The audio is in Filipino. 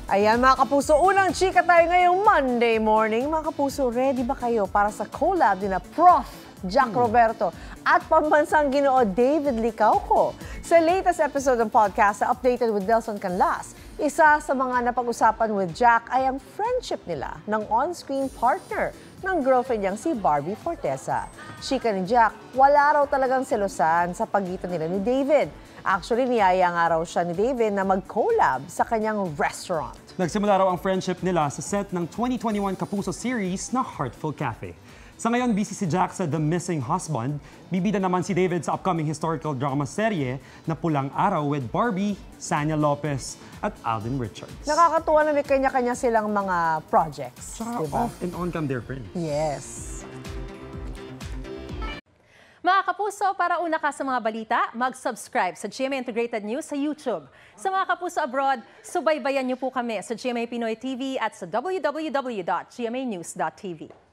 Ayan mga kapuso, unang chika tayo ngayong Monday morning. Mga kapuso, ready ba kayo para sa collab ni na Prof. Jack Roberto at pambansang Ginoo David Licauco? Sa latest episode ng podcast na Updated with Delson Canlas, isa sa mga napag-usapan with Jack ay ang friendship nila ng on-screen partner ng girlfriend niyang si Barbie Fortesa. Chika ni Jack, wala raw talagang selosan sa pagitan nila ni David. Actually, niyaya nga raw siya ni David na mag-collab sa kanyang restaurant. Nagsimula raw ang friendship nila sa set ng 2021 Kapuso series na Heartful Cafe. Sa ngayon, busy si Jack sa The Missing Husband. Bibida naman si David sa upcoming historical drama serye na Pulang Araw with Barbie, Sanya Lopez at Alden Richards. Nakakatuwa na may kanya-kanya silang mga projects. Tsaka diba? off and on cam their friends. Yes. Mga kapuso, para una ka sa mga balita, mag-subscribe sa GMA Integrated News sa YouTube. Sa mga kapuso abroad, subaybayan niyo po kami sa GMA Pinoy TV at sa www.gmanews.tv.